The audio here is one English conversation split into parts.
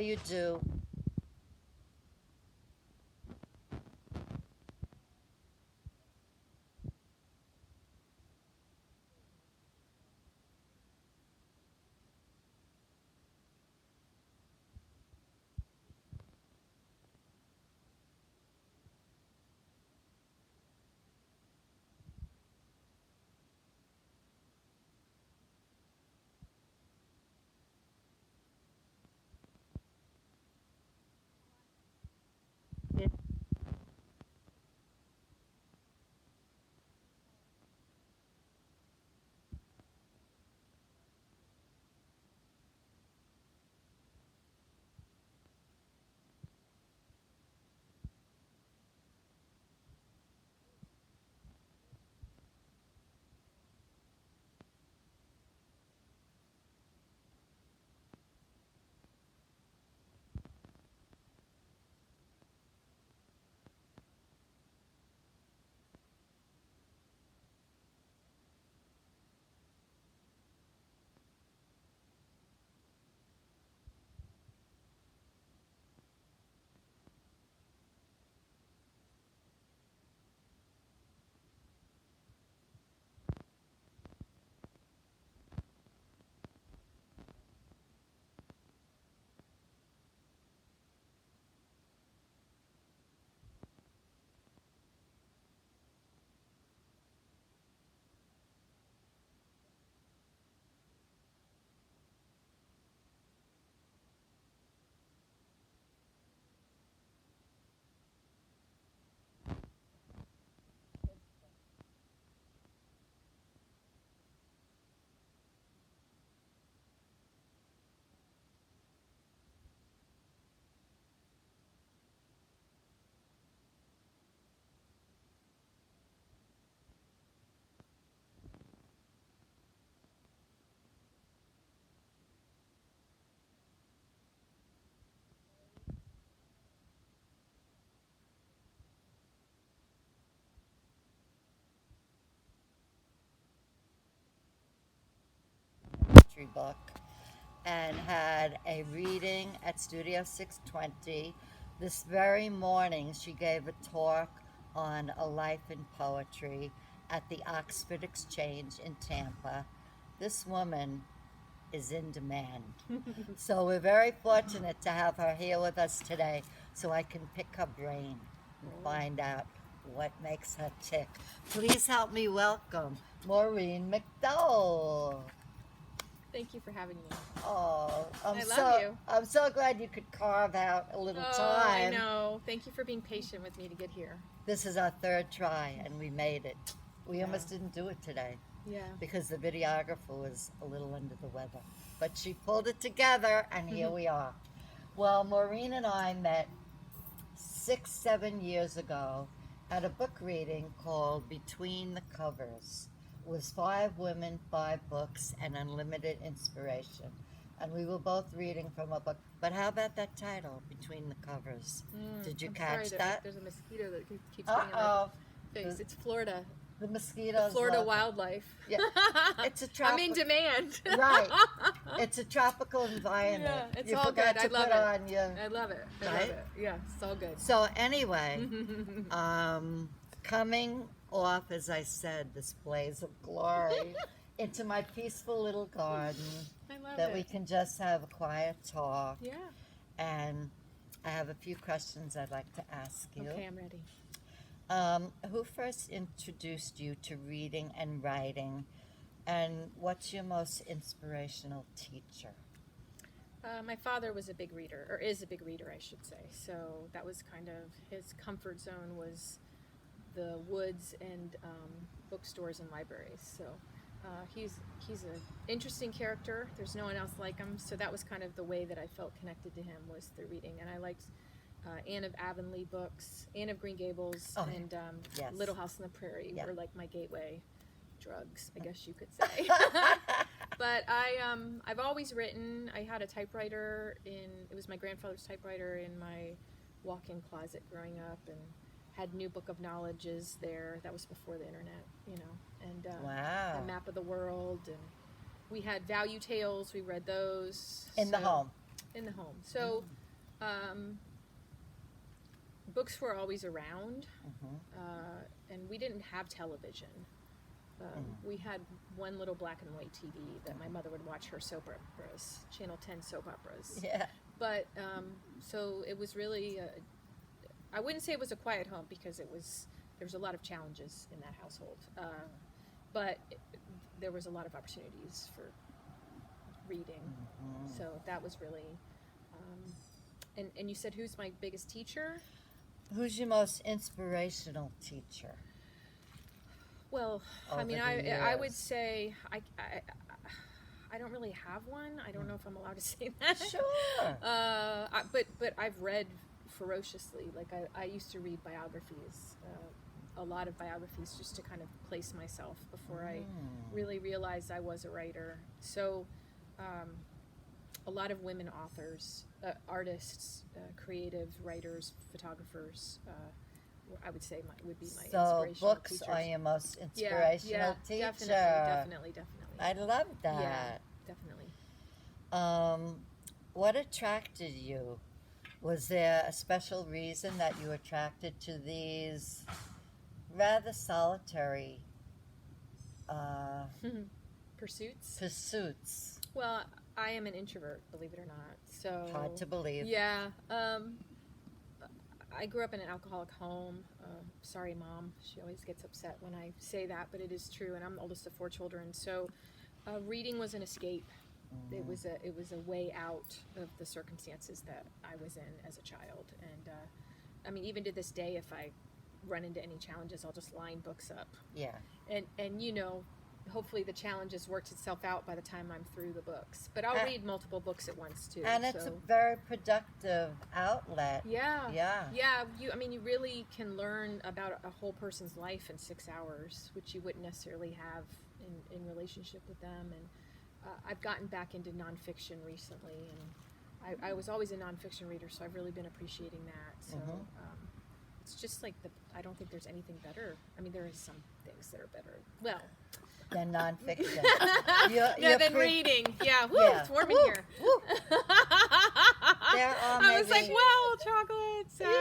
whatever you do, poetry book and had a reading at Studio 620. This very morning, she gave a talk on a life in poetry at the Oxford Exchange in Tampa. This woman is in demand. So we're very fortunate to have her here with us today so I can pick her brain and find out what makes her tick. Please help me welcome Maureen McDole. Thank you for having me. Oh, I love you. I'm so glad you could carve out a little time. I know. Thank you for being patient with me to get here. This is our third try, and we made it. We almost didn't do it today. Yeah. Because the videographer was a little under the weather. But she pulled it together, and here we are. Well, Maureen and I met 6-7 years ago at a book reading called Between the Covers. It was 5 women, 5 books, and unlimited inspiration. And we were both reading from a book. But how about that title, Between the Covers? Did you catch that? There's a mosquito that keeps getting in my face. It's Florida. The mosquitoes. Florida wildlife. Yeah, it's a tropical. I'm in demand. Right. It's a tropical environment. Yeah, it's you all forgot good. to I love put it. on your. I love it. I right? love it. Yeah, it's all good. So anyway, coming off, as I said, this blaze of glory into my peaceful little garden I love that it. we can just have a quiet talk. Yeah. And I have a few questions I'd like to ask you. Okay, I'm ready. Who first introduced you to reading and writing, and what's your most inspirational teacher? My father was a big reader, or is a big reader, I should say. So that was kind of his comfort zone, was the woods and bookstores and libraries. So he's an interesting character. There's no one else like him. So that was kind of the way that I felt connected to him, was through reading. And I liked Anne of Avonlea books, Anne of Green Gables, and yes. Little House on the Prairie were like my gateway drugs, I guess you could say. But I've always written. I had a typewriter it was my grandfather's typewriter in my walk-in closet growing up, and had New Book of Knowledges there. That was before the internet, and Wow. a map of the world, and we had Value Tales. We read those In the home. in the home. So, books were always around, and we didn't have television. We had one little black and white TV that my mother would watch her soap operas, Channel 10 soap operas. Yeah. But so it was really, I wouldn't say it was a quiet home because there was a lot of challenges in that household. But there was a lot of opportunities for reading. So that was really, and you said, who's my biggest teacher? Who's your most inspirational teacher? Well, I mean, over the I would years? say I don't really have one. I don't know if I'm allowed to say that. Sure. But I've read ferociously. Like I used to read biographies, a lot of biographies, just to kind of place myself before I really realized I was a writer. So a lot of women authors, artists, creative writers, photographers. I would say would be my So inspirational books teachers. are your most inspirational teacher. Definitely. I love Yeah, that. definitely. What attracted you? Was there a special reason that you were attracted to these rather solitary Pursuits. pursuits? Well, I am an introvert, believe it or not. So Hard to believe. yeah. I grew up in an alcoholic home. Sorry, Mom. She always gets upset when I say that, but it is true. And I'm the oldest of 4 children. So reading was an escape. It was a way out of the circumstances that I was in as a child. And I mean, even to this day, if I run into any challenges, I'll just line books up. Yeah. And hopefully the challenge has worked itself out by the time I'm through the books. But I'll read multiple books at once too. And it's a very productive outlet. Yeah. Yeah. You really can learn about a whole person's life in 6 hours, which you wouldn't necessarily have in relationship with them. And I've gotten back into nonfiction recently, and I was always a nonfiction reader, so I've really been appreciating that. So it's just like I don't think there's anything better. I mean, there is some things that are better. Well, Than nonfiction. than reading. Yeah, woo, Yeah. it's warm in Woo, here. woo. There are I was like, maybe- well, chocolate, sex.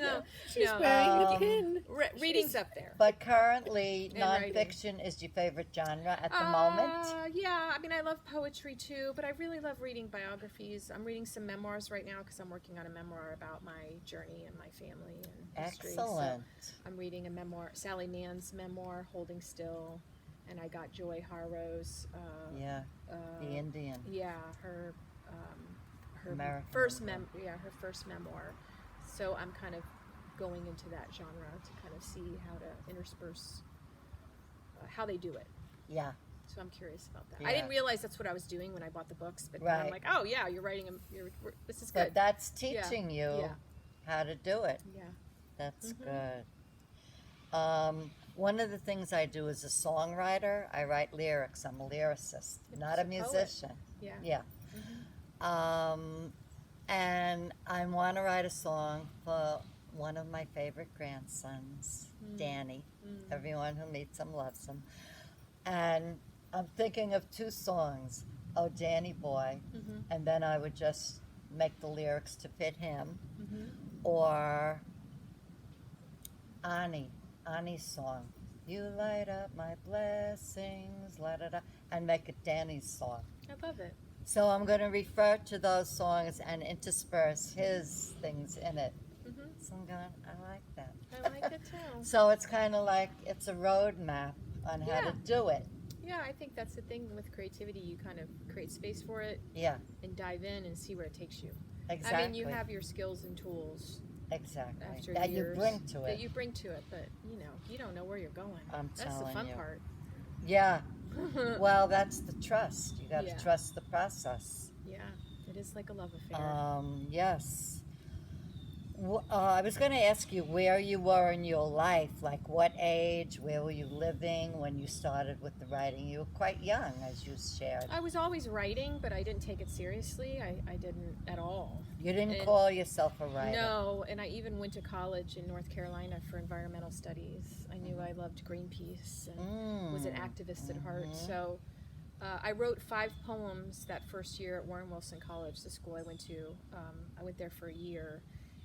No, She's no, wearing a pin. reading's up there. But currently, And writing. nonfiction is your favorite genre at the moment? Yeah, I mean, I love poetry too, but I really love reading biographies. I'm reading some memoirs right now because I'm working on a memoir about my journey and my family and history. Excellent. So I'm reading a memoir, Sally Mann's memoir, Holding Still, and I got Joy Harrow's. Yeah, the Indian. Yeah, her American first Indian. her first memoir. So I'm kind of going into that genre to kind of see how to intersperse how they do it. Yeah. So I'm curious about that. Yeah. I didn't realize that's what I was doing when I bought the books, but Right. I'm like, oh yeah, you're writing them. This is good. But that's teaching you Yeah. how to do it. Yeah. That's good. One of the things I do as a songwriter, I write lyrics. I'm a lyricist, not a poet. musician. Yeah. Yeah. And I want to write a song for one of my favorite grandsons, Danny. Everyone who meets him loves him. And I'm thinking of 2 songs. Oh, Danny Boy. And then I would just make the lyrics to fit him. Or Ani's song. You light up my blessings, la da da, and make it Danny's song. I love it. So I'm going to refer to those songs and intersperse his things in it. So I'm going, I like that. I like it too. So it's kind of like it's a roadmap on how to do it. Yeah, I think that's the thing with creativity. You kind of create space for it Yeah, and dive in and see where it takes you. exactly. I mean, you have your skills and tools exactly after that years you bring to that it. you bring to it, but you don't know where you're going. I'm That's the telling fun you. part. Yeah. Well, that's the trust. You got to Yeah. trust the process. Yeah, it is like a love affair. Yes. I was going to ask you where you were in your life, like what age, where were you living when you started with the writing? You were quite young, as you shared. I was always writing, but I didn't take it seriously. I didn't at all. You didn't And- call yourself a writer. No, and I even went to college in North Carolina for environmental studies. I knew I loved Greenpeace and was an activist at heart. So I wrote 5 poems that first year at Warren Wilson College, the school I went to. I went there for a year.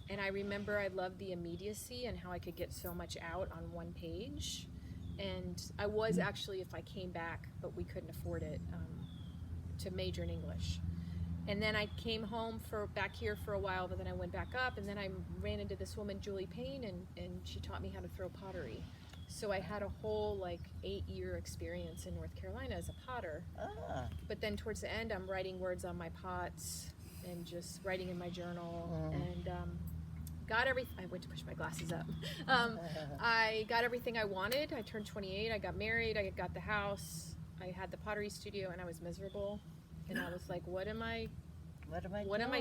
And I remember I loved the immediacy and how I could get so much out on one page. And I was actually, if I came back, but we couldn't afford it, to major in English. And then I came home back here for a while, but then I went back up, and then I ran into this woman, Julie Payne, and she taught me how to throw pottery. So I had a whole 8-year experience in North Carolina as a potter. Ah. But then towards the end, I'm writing words on my pots and just writing in my journal. And got everything. I went to push my glasses up. I got everything I wanted. I turned 28. I got married. I got the house. I had the pottery studio, and I was miserable. And I was like, what am I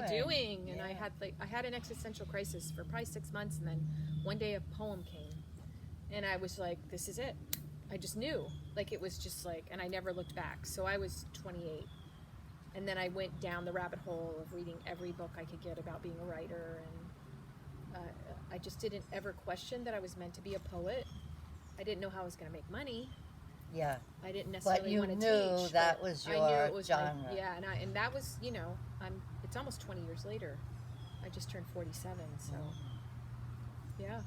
doing? And Yeah. I had an existential crisis for probably 6 months, and then one day a poem came. And I was like, this is it. I just knew. It was just and I never looked back. So I was 28. And then I went down the rabbit hole of reading every book I could get about being a writer. And I just didn't ever question that I was meant to be a poet. I didn't know how I was going to make money. Yeah. I didn't necessarily want to teach. But you knew that was your I knew it was genre. And that was, it's almost 20 years later. I just turned 47, so yeah.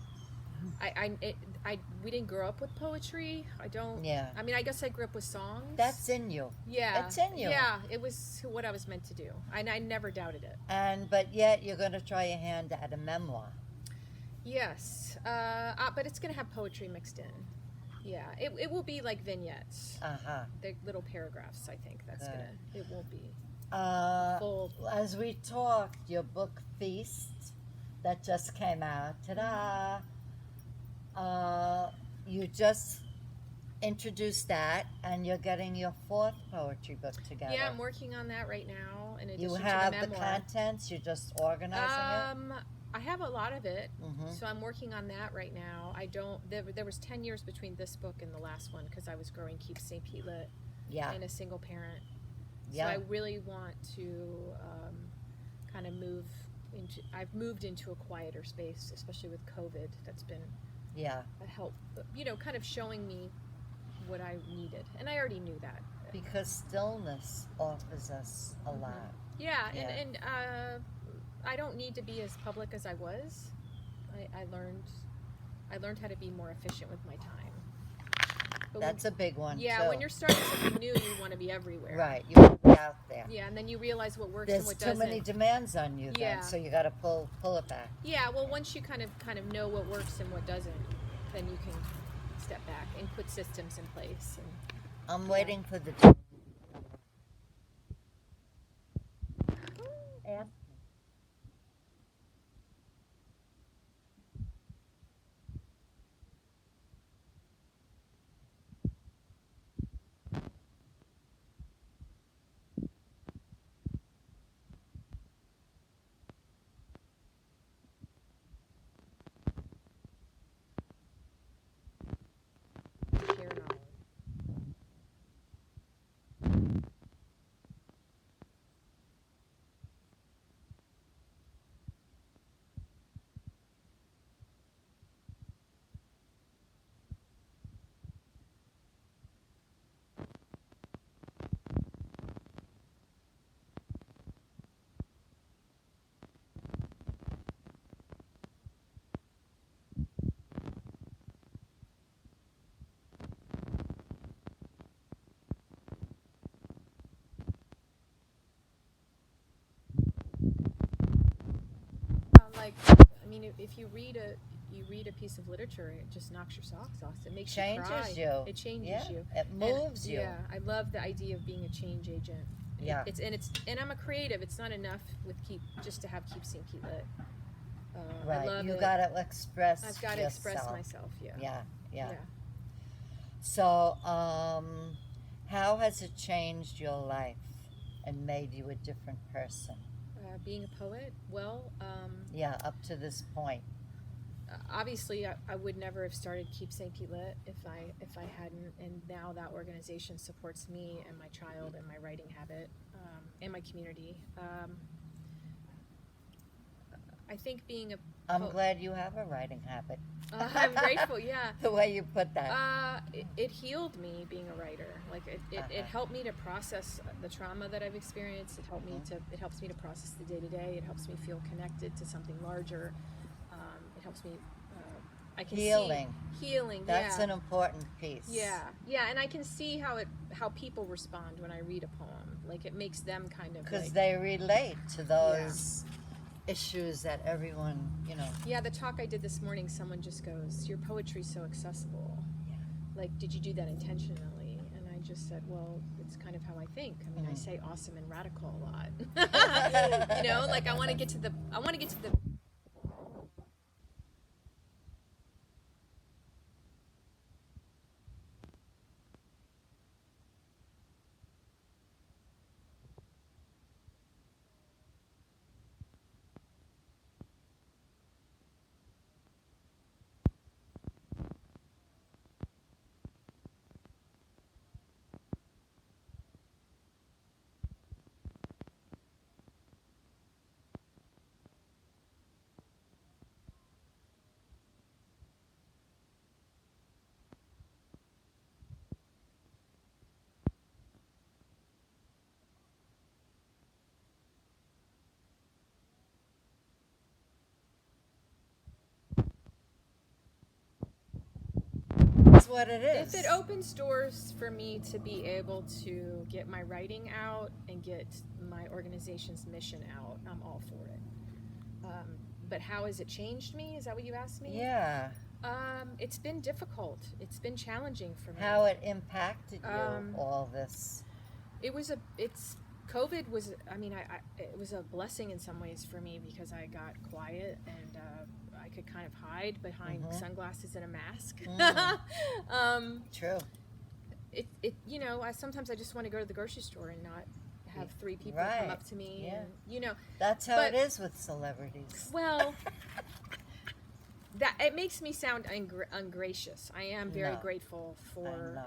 We didn't grow up with poetry. I don't. Yeah. I mean, I guess I grew up with songs. That's in you. Yeah. It's in you. Yeah, it was what I was meant to do. And I never doubted it. But yet you're going to try your hand at a memoir. Yes. But it's going to have poetry mixed in. Yeah. It will be like vignettes. Uh-huh. The little paragraphs, I think. It won't be full. As we talked, your book Feast that just came out. Ta-da! You just introduced that, and you're getting your 4th poetry book together. Yeah, I'm working on that right now. In addition You to have the the memoir. contents. You're just organizing it. I have a lot of it, Mm-hmm. so I'm working on that right now. I don't. There was 10 years between this book and the last one because I was growing Keep St. Pete Lit Yeah. and a single parent. So Yeah. I really want to kind of move into. I've moved into a quieter space, especially with COVID. That's been Yeah. a help. Kind of showing me what I needed, and I already knew that. Because stillness offers us a lot. Yeah, Yeah. and I don't need to be as public as I was. I learned how to be more efficient with my time. But That's a big one, yeah, too. when you're starting something new, you want to be everywhere. Right. You want to be out there. Yeah, and then you realize what works There's and what too doesn't. many demands on you Yeah. then, so you got to pull it back. Yeah, well, once you kind of know what works and what doesn't, then you can step back and put systems in place. And I'm waiting for the... Ask. share knowledge. If you read a piece of literature, it just knocks your socks off. It makes you cry. Changes you. It changes Yeah. you. It moves you. Yeah, I love the idea of being a change agent. Yeah. And I'm a creative. It's not enough with just to have Keep St. Pete Lit. I Right. love You it. got to express I've got to express yourself. myself. Yeah. Yeah. So, how has it changed your life and made you a different person? Being a poet, well, Yeah, up to this point. obviously I would never have started Keep St. Pete Lit if I hadn't, and now that organization supports me and my child and my writing habit and my community. I think being a I'm glad you have a writing habit. I'm grateful, yeah. The way you put that. It healed me being a writer. Like it helped me to process the trauma that I've experienced. It helps me to process the day to day. It helps me feel connected to something larger. It helps me. I can Healing. see healing. That's yeah. an important piece. Yeah, and I can see how people respond when I read a poem. Like it makes them kind of Because like, they relate to those issues that everyone, Yeah, the talk I did this morning, someone just goes, "Your poetry's so accessible. Like, did you do that intentionally?" And I just said, "Well, it's kind of how I think. I mean, I say awesome and radical a lot. Like I want to get to the that's what it is. If it opens doors for me to be able to get my writing out and get my organization's mission out, I'm all for it. But how has it changed me? Is that what you asked me? Yeah. It's been difficult. It's been challenging for me. How it impacted you, all this. COVID was, it was a blessing in some ways for me because I got quiet and I could kind of hide behind sunglasses and a mask. True. Sometimes I just want to go to the grocery store and not have three people come up to me. Yeah. And, That's how it is with celebrities. Well, that it makes me sound ungracious. I am very grateful for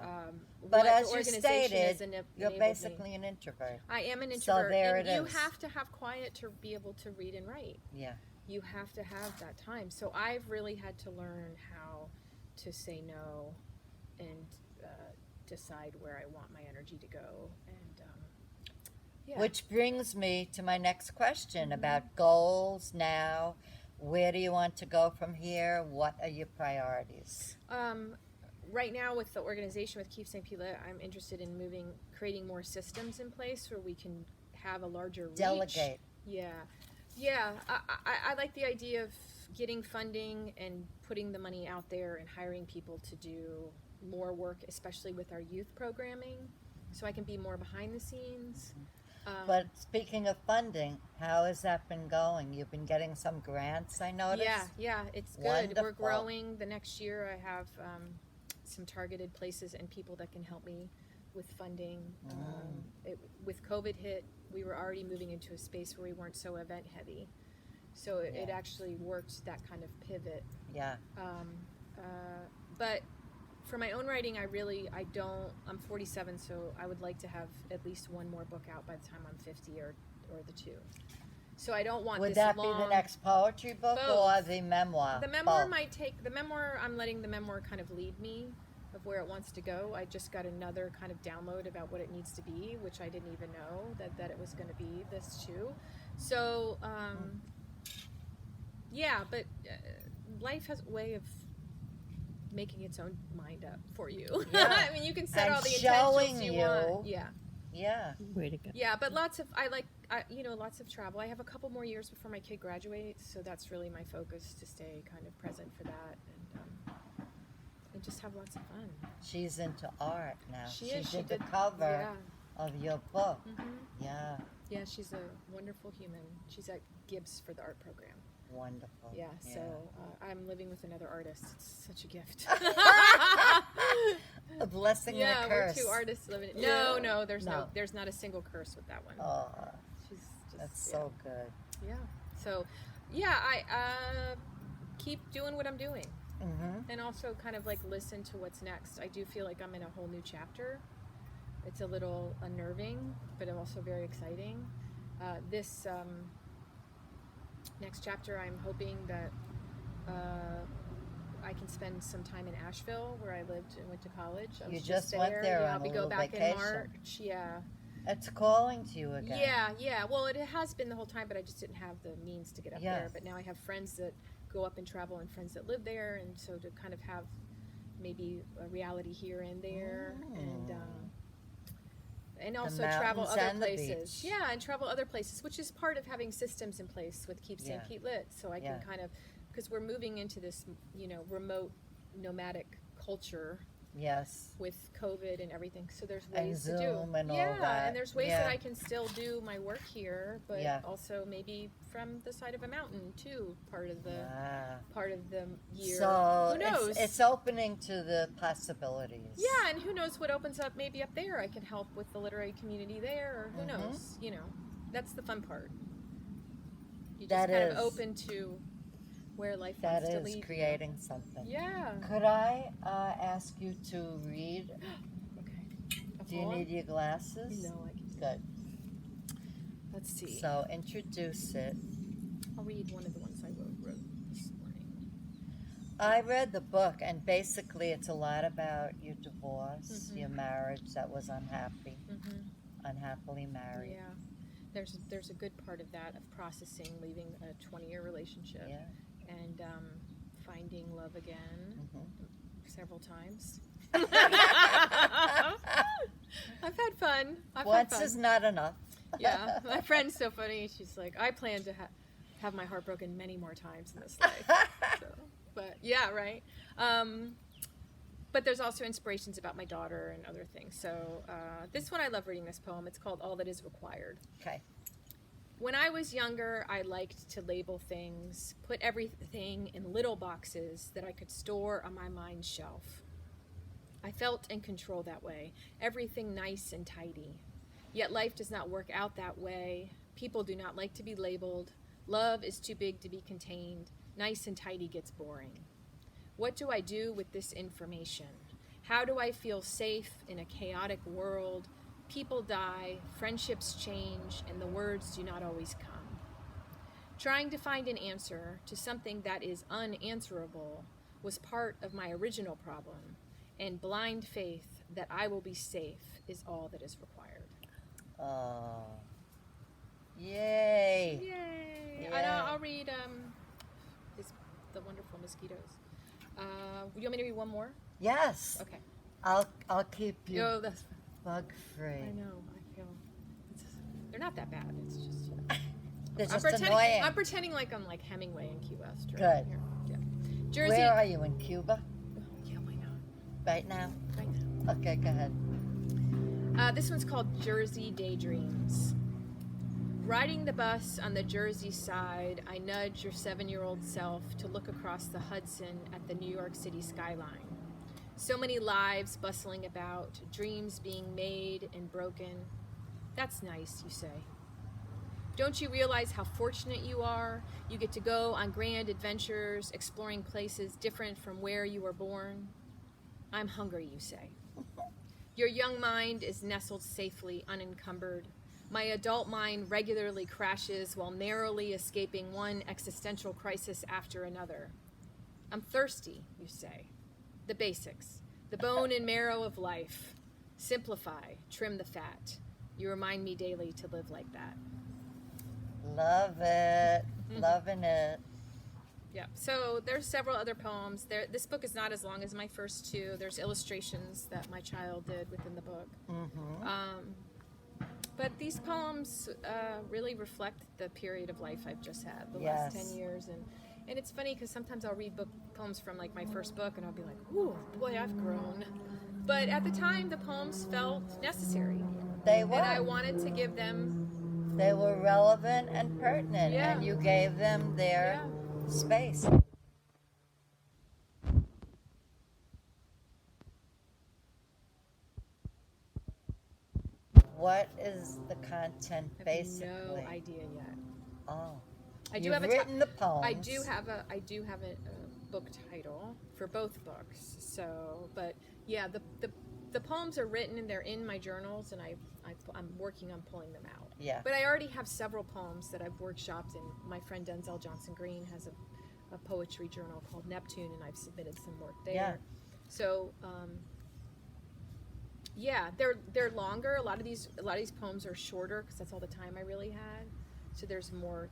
but what as the you organization has stated, you're basically an introvert. I am an introvert. So there and it you is. have to have quiet to be able to read and write. Yeah. You have to have that time. So I've really had to learn how to say no and decide where I want my energy to go. And Which brings me to my next question about goals now. Where do you want to go from here? What are your priorities? Right now with the organization with Keep St. Pilet, I'm interested in creating more systems in place where we can have a larger reach. Delegate. Yeah. I like the idea of getting funding and putting the money out there and hiring people to do more work, especially with our youth programming, so I can be more behind the scenes. But speaking of funding, how has that been going? You've been getting some grants, I noticed. Yeah, it's good. Wonderful. We're growing. The next year I have some targeted places and people that can help me with funding. With COVID hit, we were already moving into a space where we weren't so event heavy. So it actually worked, that kind of pivot. Yeah. But for my own writing, I'm 47, so I would like to have at least one more book out by the time I'm 50 or the two. So I don't want Would this that long... be the next poetry book or the memoir? The memoir might take... I'm letting the memoir kind of lead me of where it wants to go. I just got another kind of download about what it needs to be, which I didn't even know that it was going to be this too. So, but life has a way of making its own mind up for you. Yeah. I mean, you can set and all the showing intentions you want. Yeah. Way to go. Yeah, but lots of travel. I have a couple more years before my kid graduates, so that's really my focus, to stay kind of present for that and just have lots of fun. She's into art now. She did the cover of your book. Yeah. Yeah, she's a wonderful human. She's at Gibbs for the art program. Wonderful. Yeah, so I'm living with another artist. It's such a gift. A blessing and a curse. We're two artists living. No, there's not a single curse with that one. Oh, she's just, that's so good. Yeah. So, I keep doing what I'm doing, and also kind of like listen to what's next. I do feel like I'm in a whole new chapter. It's a little unnerving, but also very exciting. Next chapter, I'm hoping that I can spend some time in Asheville, where I lived and went to college. I You was just went there. there Yeah, on a we go little back in vacation. March. Yeah. It's calling to you again. Yeah. Well, it has been the whole time, but I just didn't have the means to get up Yeah. there. But now I have friends that go up and travel, and friends that live there, and so to kind of have maybe a reality here and there, and also travel mountains other and the places. beach. Yeah, and travel other places, which is part of having systems in place with Keep St. Yeah. Pete Lit. So I Yeah. can kind of, because we're moving into this, remote nomadic culture Yes. with COVID and everything. So there's And ways to do. Zoom and all Yeah, that. and there's ways Yeah. that I can still do my work here, but Yeah. also maybe from the side of a mountain too. Part of the year. So Who knows? it's opening to the possibilities. Yeah, and who knows what opens up maybe up there. I can help with the literary community there, or who Mhm. knows. That's the fun part. You just That kind is. of open to where life That wants to is lead you. creating something. Yeah. Could I ask you to read? Okay. A Do you poem? need your glasses? No, I can. Good. Let's see. So introduce it. I'll read one of the ones I wrote this morning. I read the book, and basically it's a lot about your divorce, Mhm. your marriage that was unhappy, Mm-hmm. unhappily married. Yeah. There's a good part of that, of processing, leaving a 20-year relationship, Yeah. and finding love again several times. I've had fun. Once is not enough. Yeah, my friend's so funny. She's like, I plan to have my heart broken many more times in this life. So, but yeah, right. But there's also inspirations about my daughter and other things. So this one, I love reading this poem. It's called All That Is Required. Okay. When I was younger, I liked to label things, put everything in little boxes that I could store on my mind shelf. I felt in control that way, everything nice and tidy. Yet life does not work out that way. People do not like to be labeled. Love is too big to be contained. Nice and tidy gets boring. What do I do with this information? How do I feel safe in a chaotic world? People die, friendships change, and the words do not always come. Trying to find an answer to something that is unanswerable was part of my original problem, and blind faith that I will be safe is all that is required. Oh. Yay. Yay! Yeah. And I'll read the wonderful mosquitoes. You want me to read one more? Yes. Okay. I'll keep you No, that's. bug free. I know. I feel. They're not that bad. It's just. They're I'm just pretending. annoying. I'm pretending like I'm like Hemingway in Key West. Right Good. Here. Yeah. Jersey. Where are you, in Cuba? Yeah, why not? Right now? Right now. Okay, go ahead. This one's called Jersey Daydreams. Riding the bus on the Jersey side, I nudge your 7-year-old self to look across the Hudson at the New York City skyline. So many lives bustling about, dreams being made and broken. That's nice, you say. Don't you realize how fortunate you are? You get to go on grand adventures, exploring places different from where you were born. I'm hungry, you say. Your young mind is nestled safely, unencumbered. My adult mind regularly crashes while narrowly escaping one existential crisis after another. I'm thirsty, you say. The basics, the bone and marrow of life. Simplify, trim the fat. You remind me daily to live like that. Love it. Loving it. Yeah, so there's several other poems. This book is not as long as my first two. There's illustrations that my child did within the book. But these poems really reflect the period of life I've just had, the last 10 years. And it's funny because sometimes I'll read poems from like my first book and I'll be like, ooh, boy, I've grown. But at the time, the poems felt necessary. They were. And I wanted to give them... They were relevant and pertinent, Yeah. and you gave them their space. What is the content I have basically? no idea yet. Oh, I do you've have written the poems. I do have a book title for both books. So, but yeah, the The poems are written and they're in my journals, and I'm working on pulling them out. Yeah. But I already have several poems that I've workshopped, and my friend Denzel Johnson Green has a poetry journal called Neptune, and I've submitted some work there. Yeah. So yeah, they're longer. A lot of these poems are shorter because that's all the time I really had. So there's some more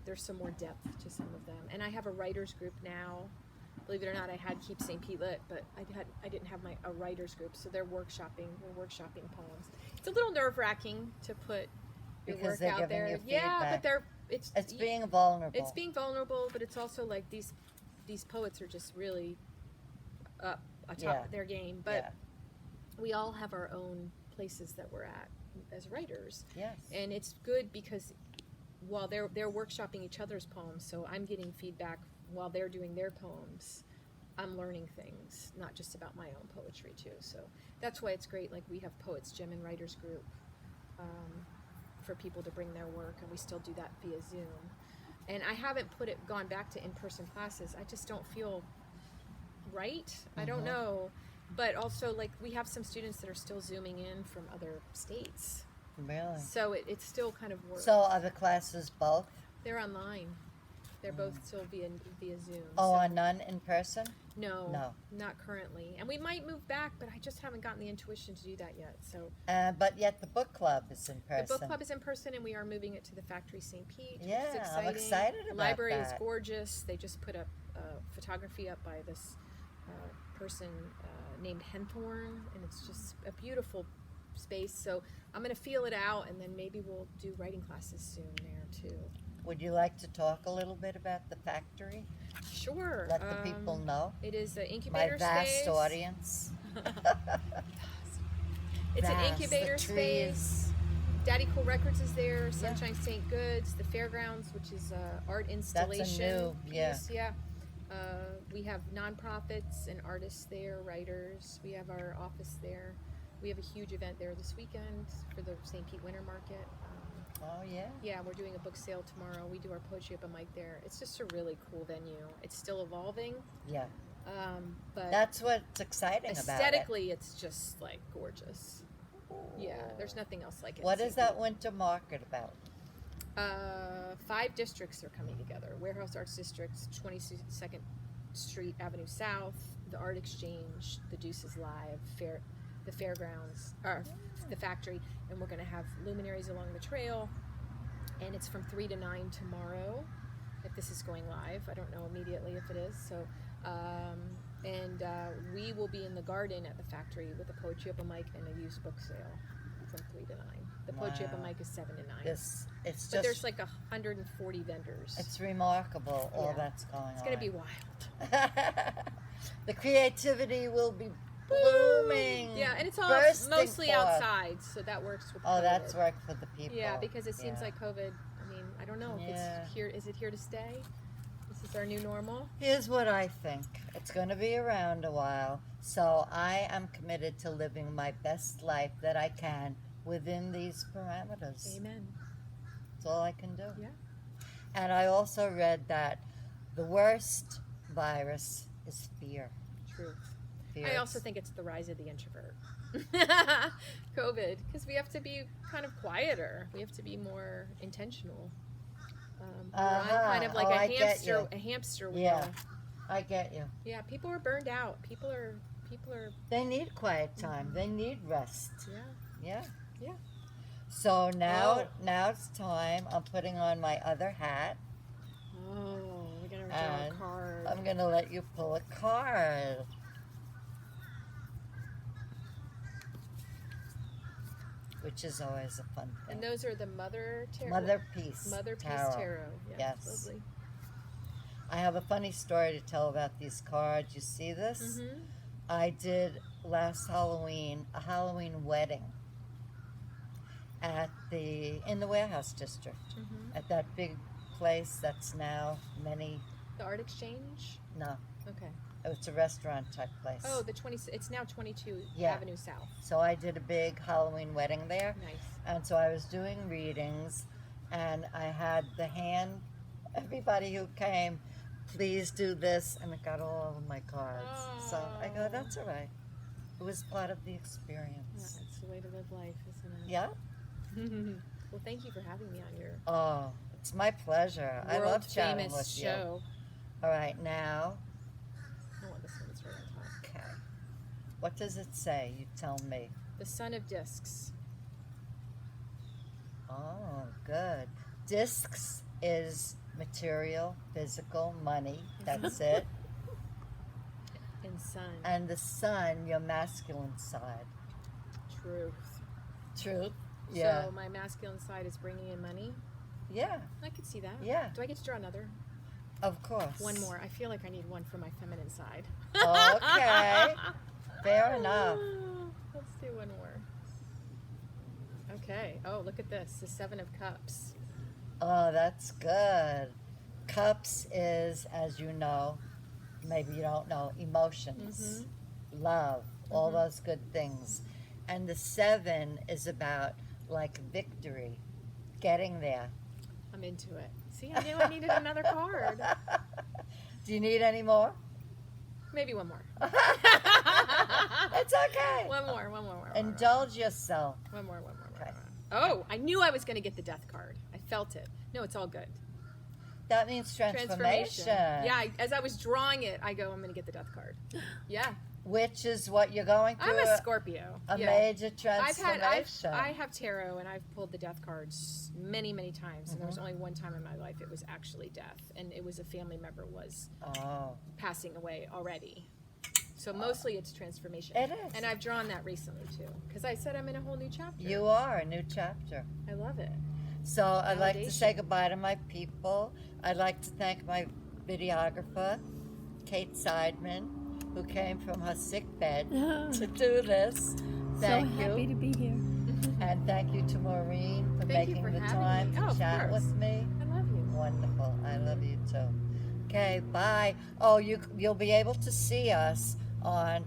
depth to some of them. And I have a writers group now. Believe it or not, I had Keep St. Pete Lit, but I didn't have a writers group, so they're workshopping poems. It's a little nerve-wracking to put your Because work they're out giving there. you Yeah, but It's being vulnerable. it's being vulnerable, but it's also like these poets are just really up atop of their game. But we all have our own places that we're at as writers. Yes. And it's good because while they're workshopping each other's poems, so I'm getting feedback while they're doing their poems. I'm learning things, not just about my own poetry too. So that's why it's great. Like we have Poets Gym and Writers Group for people to bring their work, and we still do that via Zoom. And I haven't gone back to in-person classes. I just don't feel right. I don't know. But also, like, we have some students that are still Zooming in from other states. Really? So it's still kind of work. So are the classes both? They're online. They're both still via Zoom. Oh, so, are none in person? No, No. not currently. And we might move back, but I just haven't gotten the intuition to do that yet. So But yet the book club is in person. the book club is in person, and we are moving it to the Factory St. Pete. Yeah, which is exciting. I'm excited about The library is that. gorgeous. They just put up photography up by this person named Henthorn, and it's just a beautiful space. So I'm going to feel it out, and then maybe we'll do writing classes soon there too. Would you like to talk a little bit about the factory? Sure. Let the people know. It is an My incubator vast space. audience. It's an Vast, incubator the space. Daddy Cool Records is there. Sunshine St. Goods, the fairgrounds, which is art installation. That's a new, Yeah. We have nonprofits and artists there, writers. We have our office there. We have a huge event there this weekend for the St. Pete Winter Market. Oh, yeah? Yeah, we're doing a book sale tomorrow. We do our poetry open mic there. It's just a really cool venue. It's still evolving. Yeah. But That's what's exciting about it. aesthetically, it's just like gorgeous. Yeah, there's nothing else like it. What is that winter market about? 5 districts are coming together. Warehouse Arts District, 22nd Street Avenue South, the Art Exchange, the Deuces Live, the fairgrounds, or the factory, and we're going to have luminaries along the trail. And it's from 3 to 9 tomorrow, if this is going live. I don't know immediately if it is. So, we will be in the garden at the factory with a poetry open mic and a used book sale from 3 to 9. The poetry open mic is 7 to 9. But there's like 140 vendors. It's remarkable, all Yeah. that's going on. It's going to be wild. The creativity will be blooming. Yeah, and it's all bursting mostly forth. outside, so that works with Oh, COVID. that's worked for the people. Yeah, because it seems like COVID, I mean, I don't know if Yeah. it's here. Is it here to stay? This is our new normal? Here's what I think. It's going to be around a while, so I am committed to living my best life that I can within these parameters. Amen. That's all I can do. Yeah. And I also read that the worst virus is fear. True. Fear I is- also think it's the rise of the introvert. COVID, because we have to be kind of quieter. We have to be more intentional. We're on kind of like Oh, I get you. a hamster wheel. Yeah. I get you. Yeah, people are burned out. People are. They need quiet time. They need rest. Yeah. Yeah. Yeah. So now it's time. I'm putting on my other hat. Oh, we're gonna draw a And card. I'm going to let you pull a card. Which is always a fun thing. And those are the Mother Tarot. Mother Peace. Mother Peace Tarot. Tarot. Yeah, Yes. Lovely. I have a funny story to tell about these cards. You see this? Mm-hmm. I did last Halloween a Halloween wedding in the warehouse district Mm-hmm. at that big place that's now The Art Exchange. no, Okay. it's a restaurant type place. Oh, it's now 22 Yeah. Avenue South. So I did a big Halloween wedding there, Nice. and so I was doing readings, and I had the hand. Everybody who came, please do this, and it got all over my cards. So I go, Oh. that's all right. It was part of the Yeah, experience. it's the way to live life, isn't Yeah? it? Well, thank you for having me on your Oh, it's my pleasure. I world love chatting famous with you. show. All right, now, I want this one that's right on top. okay. What does it say? You tell me. The Son of Discs. Oh, good. Discs is material, physical, money. That's it. And Sun. And the sun, your masculine side. Truth. Truth? Yeah. So my masculine side is bringing in money. Yeah, I could see that. yeah, Do I get to draw another? of course. One more. I feel like I need one for my feminine side. Okay. Fair enough. Let's do one more. Okay. Oh, look at this. The Seven of Cups. Oh, that's good. Cups is, as you know, maybe you don't know, emotions, love, all those good things. And the seven is about like victory, getting there. I'm into it. See, I knew I needed another card. Do you need any more? Maybe one more. It's okay. One more. Indulge yourself. One more. Okay. Oh, I knew I was going to get the death card. I felt it. No, it's all good. That means transformation. Yeah, as I was drawing it, I go, I'm going to get the death card. Yeah. Which is what you're going through. I'm a Scorpio. A Yeah. major transformation. I have tarot and I've pulled the death cards many, many times. And there was only one time in my life it was actually death. And it was a family member was Oh, passing away already. So mostly it's transformation. it is. And I've drawn that recently too. Because I said I'm in a whole new chapter. You are a new chapter. I love it. So I'd like to Validation. say goodbye to my people. I'd like to thank my videographer, Kate Seidman, who came from her sick bed to do this. Thank so happy you. to be here. And thank you to Maureen for Thank you making for the having time me. to Oh, of chat course. with me. I love you. Wonderful. I love you too. Okay, bye. Oh, you'll be able to see us on